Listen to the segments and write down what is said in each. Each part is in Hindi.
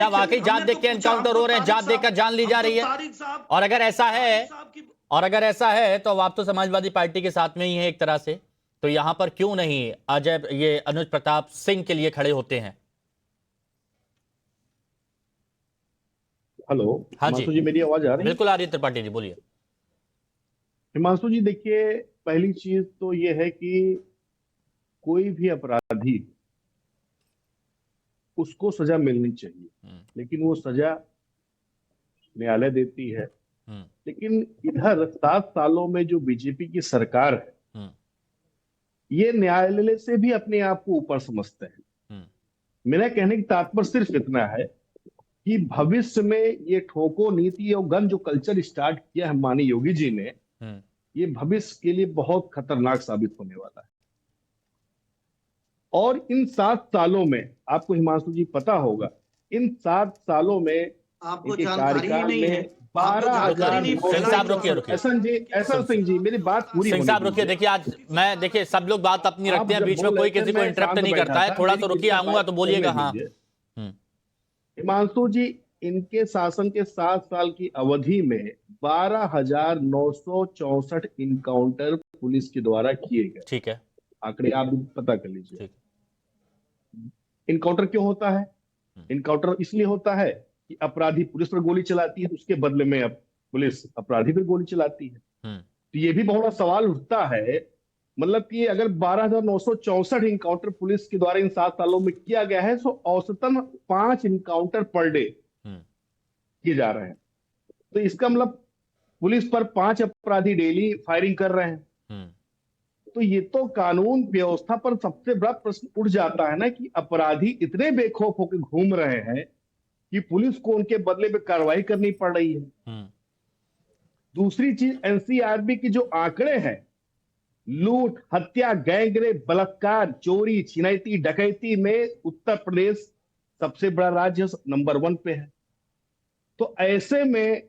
क्या वाकई जात देख के एनकाउंटर हो रहे हैं, जात देखकर जान ली जा रही है? और अगर ऐसा है तो आप तो समाजवादी पार्टी के साथ में ही है एक तरह से, तो यहां पर क्यों नहीं अजय ये अनुज प्रताप सिंह के लिए खड़े होते हैं? हेलो हाँ जी, हिमांशु जी, मेरी आवाज आ रही है? बिल्कुल आ रही है। त्रिपाठी जी बोलिए। हिमांशु जी देखिए, पहली चीज तो ये है कि कोई भी अपराधी उसको सजा मिलनी चाहिए, लेकिन वो सजा न्यायालय देती है। हम्म, लेकिन इधर 7 सालों में जो बीजेपी की सरकार है, हम्म, ये न्यायालय से भी अपने आप को ऊपर समझते हैं। हम्म, मेरा कहने की तात्पर्य सिर्फ इतना है कि भविष्य में ये ठोको नीति और गन जो कल्चर स्टार्ट किया है माननीय योगी जी ने, हम्म। ये भविष्य के लिए बहुत खतरनाक साबित होने वाला है। और इन 7 सालों में आपको हिमांशु जी पता होगा, इन 7 सालों में आपको इनके जानकारी ही कार्यकाल नहीं है, में आपको जानकारी नहीं, सिंह साहब रुकिए, रुकिए। एहसन सिंह जी, मेरी बात पूरी सिंह होने साहब रुकिए। दीजिए। देखिए आज मैं, देखिए सब लोग बात अपनी आप रखते हैं, जब बीच में बोल कोई रहे थे, किसी को मैं इंटरप्ट शांत नहीं बैठा करता है। था, थोड़ा मेरी सा रुकिए, कृपया आऊंगा बात तो बोलिएगा। सुनने हाँ। दीजिए। हिमांशु जी, इनके शासन के 7 साल की अवधि में 12,964 इनकाउंटर पुलिस के द्वारा किए गए। ठीक है, आंकड़े आप भी पता कर लीजिए। ठीक। इनकाउंटर क्यों होता है? इनकाउंटर इसलिए होता है कि अपराधी पुलिस पर गोली चलाती है, उसके बदले में अब पुलिस अपराधी पर गोली चलाती है। तो ये भी बहुत बड़ा सवाल उठता है, मतलब कि अगर 12,964 इनकाउंटर पुलिस के द्वारा इन 7 सालों में किया गया है, तो औसतन 5 इनकाउंटर पर डे किए जा रहे हैं। तो इसका मतलब पुलिस पर 5 अपराधी डेली फायरिंग कर रहे हैं। तो ये तो कानून व्यवस्था पर सबसे बड़ा प्रश्न उठ जाता है ना, कि अपराधी इतने बेखौफ होकर घूम रहे हैं कि पुलिस को उनके बदले में कार्रवाई करनी पड़ रही है। दूसरी चीज, एनसीआरबी की जो आंकड़े हैं, लूट, हत्या, गैंगरेप, बलात्कार, चोरी, छिनैती, डकैती में उत्तर प्रदेश सबसे बड़ा राज्य नंबर 1 पे है। तो ऐसे में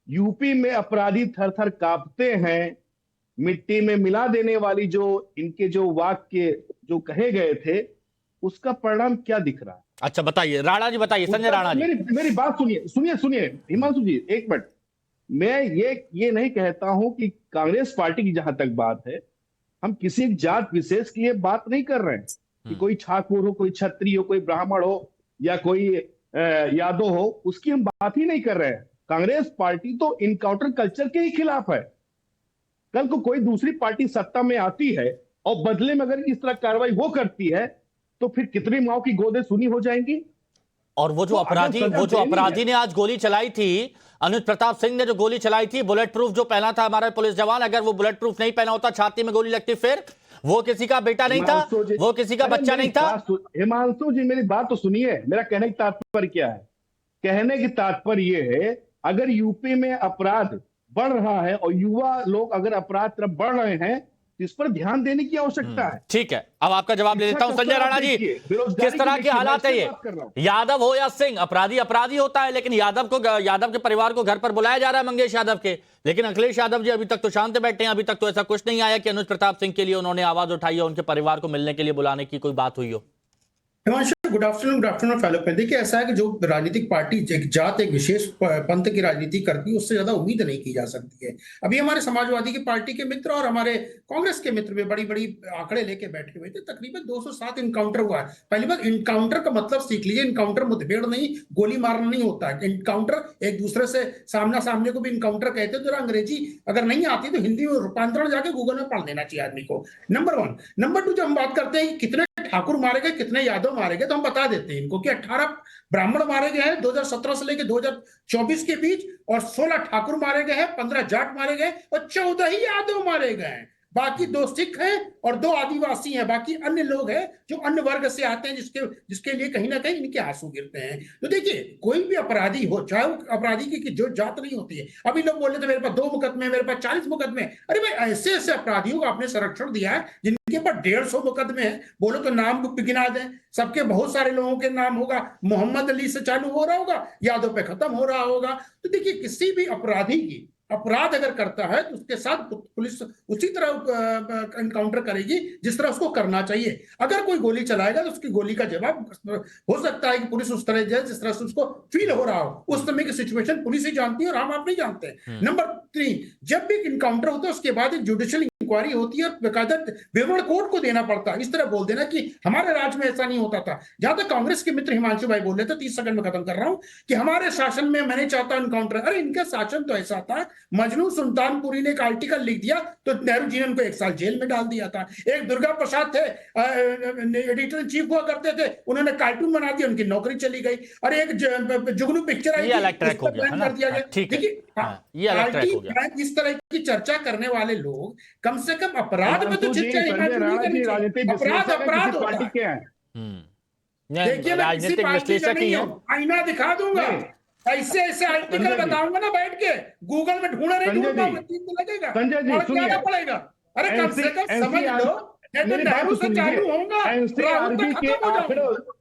यूपी में अपराधी थर थर कांपते हैं। मिट्टी में मिला देने वाली जो इनके जो वाक्य जो कहे गए थे, उसका परिणाम क्या दिख रहा है? अच्छा बताइए, राणा जी बताइए, संजय राणा जी। मेरी बात सुनिए सुनिए सुनिए हिमांशु जी, एक मिनट। मैं ये नहीं कहता हूं कि कांग्रेस पार्टी की जहां तक बात है, हम किसी जात विशेष की ये बात नहीं कर रहे हैं कि कोई ठाकुर हो, कोई क्षत्रिय हो, कोई ब्राह्मण हो, या कोई यादव हो, उसकी हम बात ही नहीं कर रहे हैं। कांग्रेस पार्टी तो इनकाउंटर कल्चर के ही खिलाफ है। कल को कोई दूसरी पार्टी सत्ता में आती है और बदले में अगर इस तरह कार्रवाई वो करती है, तो फिर कितनी माओ की गोदें सुनी हो जाएंगी। और वो जो अपराधी ने आज गोली चलाई थी, अनुज प्रताप सिंह ने जो गोली चलाई थी, बुलेट प्रूफ जो पहना था हमारा पुलिस जवान, अगर वो बुलेट प्रूफ नहीं पहना होता, छाती में गोली लगती, फिर वो किसी का बेटा नहीं था, वो किसी का बच्चा नहीं था। हिमांशु जी, मेरी बात तो सुनिए। मेरा कहने की तात्पर्य क्या है? कहने की तात्पर्य यह है, अगर यूपी में अपराध बढ़ रहा है और युवा लोग अगर अपराध तरफ बढ़ रहे हैं, तो इस पर ध्यान देने की आवश्यकता है। ठीक है, अब आपका जवाब ले लेता हूं। संजय राणा जी, किस तरह के हालात है ये? यादव हो या सिंह, अपराधी अपराधी होता है, लेकिन यादव के परिवार को घर पर बुलाया जा रहा है, मंगेश यादव के। लेकिन अखिलेश यादव जी अभी तक तो शांत बैठे हैं। अभी तक तो ऐसा कुछ नहीं आया कि अनुज प्रताप सिंह के लिए उन्होंने आवाज उठाई हो, उनके परिवार को मिलने के लिए बुलाने की कोई बात हुई हो। गुड आफ्टरनून फैलो। देखिए, ऐसा है कि जो राजनीतिक पार्टी एक जात, एक विशेष पंथ की राजनीति करती है, उससे ज्यादा उम्मीद नहीं की जा सकती है। अभी हमारे समाजवादी की पार्टी के मित्र और हमारे कांग्रेस के मित्र भी बड़ी बड़ी आंकड़े लेके बैठे हुए थे। तकरीबन 207 इनकाउंटर हुआ है। पहली बात, इनकाउंटर का मतलब सीख लीजिए। इनकाउंटर मुठभेड़ नहीं, गोली मारना नहीं होता है। इनकाउंटर एक दूसरे से सामना सामने को भी इनकाउंटर कहते हैं। जरा अंग्रेजी अगर नहीं आती तो हिंदी में रूपांतरण जाके गूगल में पढ़ लेना चाहिए आदमी को। नंबर 1। नंबर 2, जब हम बात करते हैं कि कितने ठाकुर मारे गए, कितने यादव मारे गए, तो हम बता देते हैं इनको कि 18 ब्राह्मण मारे गए हैं 2017 से लेकर 2024 के बीच, और 16 ठाकुर मारे गए हैं, 15 जाट मारे गए और 14 ही यादव मारे गए हैं। बाकी 2 सिख हैं और 2 आदिवासी हैं। बाकी अन्य लोग हैं जो अन्य वर्ग से आते हैं, जिसके लिए कहीं ना कहीं इनके आंसू गिरते हैं। तो देखिए, कोई भी अपराधी हो, चाहे वो अपराधी की जो जात नहीं होती है। अभी लोग बोल रहे थे मेरे पास 2 मुकदमे, मेरे पास 40 मुकदमे। अरे भाई, ऐसे ऐसे अपराधियों को आपने संरक्षण दिया है जिनके पास 150 मुकदमे हैं। बोलो तो नाम गिना दें सबके, बहुत सारे लोगों के नाम होगा। मोहम्मद अली से चालू हो रहा होगा, यादव पे खत्म हो रहा होगा। तो देखिए, किसी भी अपराधी की अपराध अगर करता है तो उसके साथ पुलिस उसी तरह एनकाउंटर करेगी जिस तरह उसको करना चाहिए। अगर कोई गोली चलाएगा तो उसकी गोली का जवाब हो सकता है कि पुलिस उस तरह जाए जिस तरह से उसको फील हो रहा हो। उस समय की सिचुएशन पुलिस ही जानती है और हम आप नहीं जानते। नंबर 3, जब भी इनकाउंटर होता है उसके बाद एक जुडिशियल इंक्वायरी होती है और बेकायदा विवरण कोर्ट को देना पड़ता है। इस तरह बोल देना कि हमारे राज्य में ऐसा नहीं होता था। जहां तक कांग्रेस के मित्र हिमांशु भाई बोल रहे थे, 30 सेकंड में खत्म कर रहा हूं, कि हमारे शासन में मैं नहीं चाहता एनकाउंटर। अरे इनका शासन तो ऐसा था, मजनू सुल्तानपुरी ने एक आर्टिकल लिख दिया तो नेहरू जी ने उनको 1 साल जेल में डाल दिया था। एक दुर्गा प्रसाद थे, एडिटर इन चीफ हुआ करते थे, उन्होंने कार्टून बना दिया, उनकी नौकरी चली गई। और एक जुगनू पिक्चर आई कर दिया गया। देखिए इस तरह की चर्चा करने वाले लोग कम से कम अपराध में तो चर्चा अपराध पार्टी के हैं। देखिए मैं किसी पार्टी का नहीं हूं, आईना दिखा दूंगा, ऐसे ऐसे आर्टिकल बताऊंगा ना बैठ के, गूगल में ढूंढ रहे ढूंढ पाऊंगा, 3 दिन लगेगा, संजय जी और क्या पड़ेगा। अरे कम से कम समझ लो, नेहरू से चालू होगा, राहुल तक खत्म हो जाऊंगा।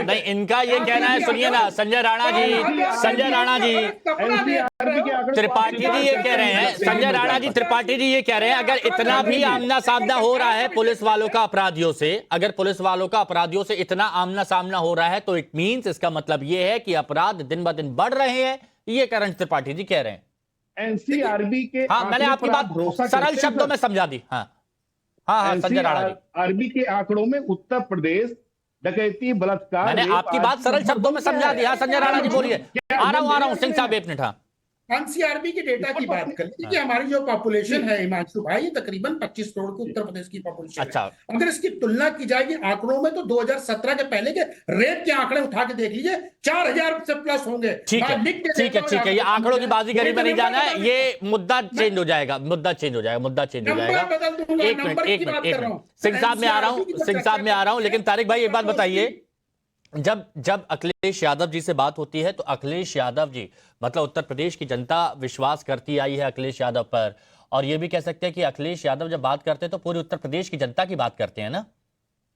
नहीं, इनका ये कहना है, सुनिए ना संजय राणा जी त्रिपाठी जी ये कह रहे हैं, संजय राणा जी त्रिपाठी जी ये कह रहे हैं, अगर इतना भी आमना सामना हो रहा है पुलिस वालों का अपराधियों से, अगर पुलिस वालों का अपराधियों से इतना आमना सामना हो रहा है तो इट मींस, इसका मतलब ये है कि अपराध दिन ब दिन बढ़ रहे हैं, ये करण त्रिपाठी जी कह रहे हैं। एनसीआरबी के, हाँ मैंने आपकी बात सरल शब्दों में समझा दी। हाँ संजय राणा जी, आरबी के आंकड़ों में उत्तर प्रदेश डकैती, बलात्कार, मैंने आपकी बात सरल शब्दों में समझा दी। हाँ संजय राणा जी बोलिए, आ रहा हूं सिंह साहब, एक मिनट। हाँ एनसीआरबी के डेटा की बात कर लीजिए कि हमारी जो पॉपुलेशन है हिमांशु भाई, ये तकरीबन 25 करोड़ की उत्तर प्रदेश की पॉपुलेशन अच्छा है। अगर इसकी तुलना की जाएगी आंकड़ों में तो 2017 के पहले के रेप के आंकड़े उठा के देख लीजिए, 4000 से प्लस होंगे। ठीक है, ये आंकड़ों की बाजीगरी में नहीं जाना है, ये मुद्दा चेंज हो जाएगा, मुद्दा चेंज हो जाएगा। एक मिनट सिंह साहब में आ रहा हूं, लेकिन तारिक भाई एक बात बताइए, जब अखिलेश यादव जी से बात होती है तो अखिलेश यादव जी, मतलब उत्तर प्रदेश की जनता विश्वास करती आई है अखिलेश यादव पर, और ये भी कह सकते हैं कि अखिलेश यादव जब बात करते हैं तो पूरी उत्तर प्रदेश की जनता की बात करते हैं ना,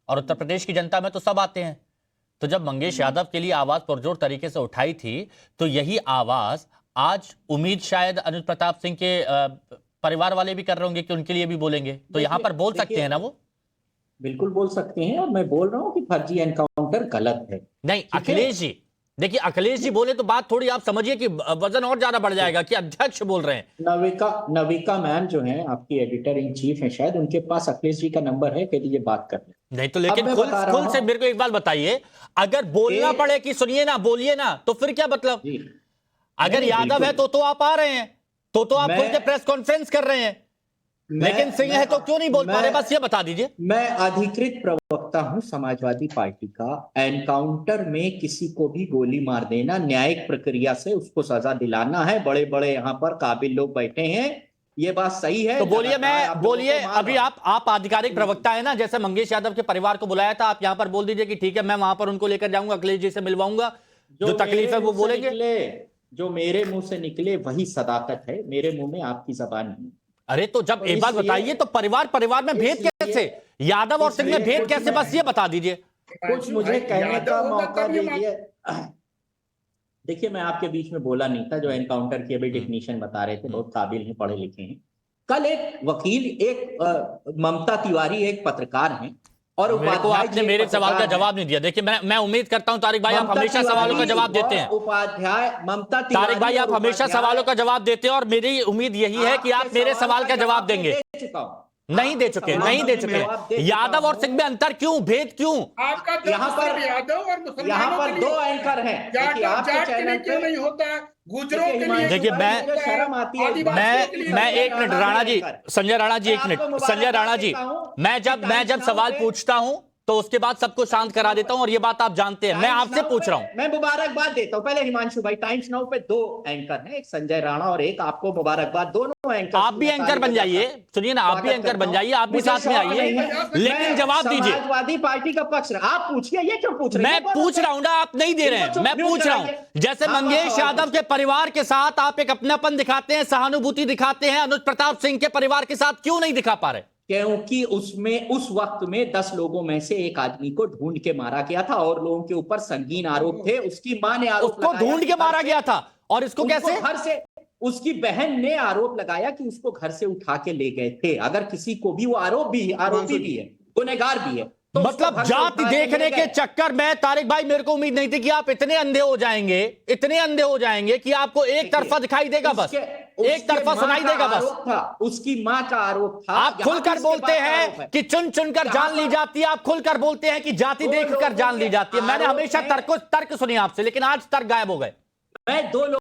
और उत्तर प्रदेश की जनता में तो सब आते हैं। तो जब मंगेश यादव के लिए आवाज पुरजोर तरीके से उठाई थी तो यही आवाज आज उम्मीद शायद अनुज प्रताप सिंह के परिवार वाले भी कर रहे होंगे कि उनके लिए भी बोलेंगे, तो यहां पर बोल सकते हैं ना वो? बिल्कुल बोल सकते हैं, और मैं बोल रहा हूं कि फर्जी एनकाउंटर गलत है। नहीं अखिलेश जी, देखिए अखिलेश जी बोले तो बात थोड़ी आप समझिए कि वजन और ज्यादा बढ़ जाएगा कि अध्यक्ष बोल रहे हैं। नविका मैम जो है आपकी एडिटर इन चीफ है, शायद उनके पास अखिलेश जी का नंबर है, कह दीजिए बात कर ले। नहीं तो लेकिन खुल से मेरे को एक बात बताइए, अगर बोलना पड़े कि सुनिए ना बोलिए ना, तो फिर क्या मतलब? अगर यादव है तो आप आ रहे हैं, तो आप खुल के प्रेस कॉन्फ्रेंस कर रहे हैं, लेकिन सिंह है तो क्यों नहीं बोल पा रहे? बस ये बता दीजिए। मैं अधिकृत प्रवक्ता हूं समाजवादी पार्टी का। एनकाउंटर में किसी को भी गोली मार देना, न्यायिक प्रक्रिया से उसको सजा दिलाना है। बड़े बड़े यहाँ पर काबिल लोग बैठे हैं, ये बात सही है। तो बोलिए अभी आप आधिकारिक प्रवक्ता है ना, जैसे मंगेश यादव के परिवार को बुलाया था, आप यहाँ पर बोल दीजिए कि ठीक है मैं वहां पर उनको लेकर जाऊंगा, अखिलेश जी से मिलवाऊंगा, जो तकलीफ है वो बोलेंगे। जो मेरे मुंह से निकले वही सदाकत है, मेरे मुंह में आपकी जबान नहीं। अरे तो जब एक बात बताइए, तो परिवार में भेद कैसे, यादव और सिंह में भेद कैसे, बस ये बता दीजिए। कुछ मुझे कहने का मौका दीजिए। देखिए मैं आपके बीच में बोला नहीं था, जो एनकाउंटर की अभी डेफिनेशन बता रहे थे, बहुत काबिल हैं, पढ़े लिखे हैं। कल एक वकील, एक ममता तिवारी एक पत्रकार हैं, और आपने मेरे सवाल का जवाब नहीं दिया। देखिए मैं उम्मीद करता हूं तारिक भाई आप हमेशा सवालों का जवाब देते हैं। उपाध्याय ममता तारिक भाई आप हमेशा सवालों का जवाब देते हैं, और मेरी उम्मीद यही है कि आप मेरे सवाल का जवाब देंगे। नहीं दे चुके। यादव और सिंह में अंतर क्यों, भेद क्यों? यहाँ पर 2 एंकर हैं, नहीं होता गुजरों के लिए। देखिए मैं एक मिनट राणा जी, संजय राणा जी, एक मिनट संजय राणा जी, मैं जब सवाल पूछता हूं तो उसके बाद सबको शांत करा देता हूं, और ये बात आप जानते हैं। मैं आपसे पूछ रहा हूं, मैं मुबारकबाद देता हूं। पहले हिमांशु भाई, टाइम्स नाउ पे 2 एंकर हैं, एक संजय राणा और एक आपको मुबारकबाद, दोनों एंकर। आप भी एंकर बन जाइए, सुनिए ना, आप भी एंकर बन जाइए, आप भी साथ में आइए, लेकिन जवाब दीजिए। समाजवादी पार्टी का पक्ष आप पूछिए, ये क्यों पूछ रहे हैं? मैं पूछ रहा हूं ना, आप नहीं दे रहे हैं, मैं पूछ रहा हूं। जैसे मंगेश यादव के परिवार के साथ आप एक अपनापन दिखाते हैं, सहानुभूति दिखाते हैं, अनुज प्रताप सिंह के परिवार के साथ क्यों नहीं दिखा पा रहे? क्योंकि उसमें उस वक्त में 10 लोगों में से एक आदमी को ढूंढ के मारा गया था, और लोगों के ऊपर संगीन आरोप थे। उसकी मां ने आरोप उसको ढूंढ के मारा गया था, और इसको कैसे? उसकी बहन ने आरोप लगाया कि उसको घर से उठा के ले गए थे। अगर किसी को भी वो आरोपी भी है, गुनहगार भी है, तो मतलब जाति देखने के चक्कर में तारिक भाई मेरे को उम्मीद नहीं थी कि आप इतने अंधे हो जाएंगे कि आपको एक तरफा दिखाई देगा, बस एक तरफा सुनाई देगा बस। उसकी मां का आरोप था। आप खुलकर बोलते हैं कि चुन चुनकर जान ली जाती है, आप खुलकर बोलते हैं कि जाति देखकर जान ली जाती है। मैंने हमेशा तर्क सुनी आपसे, लेकिन आज तर्क गायब हो गए। मैं 2 लोग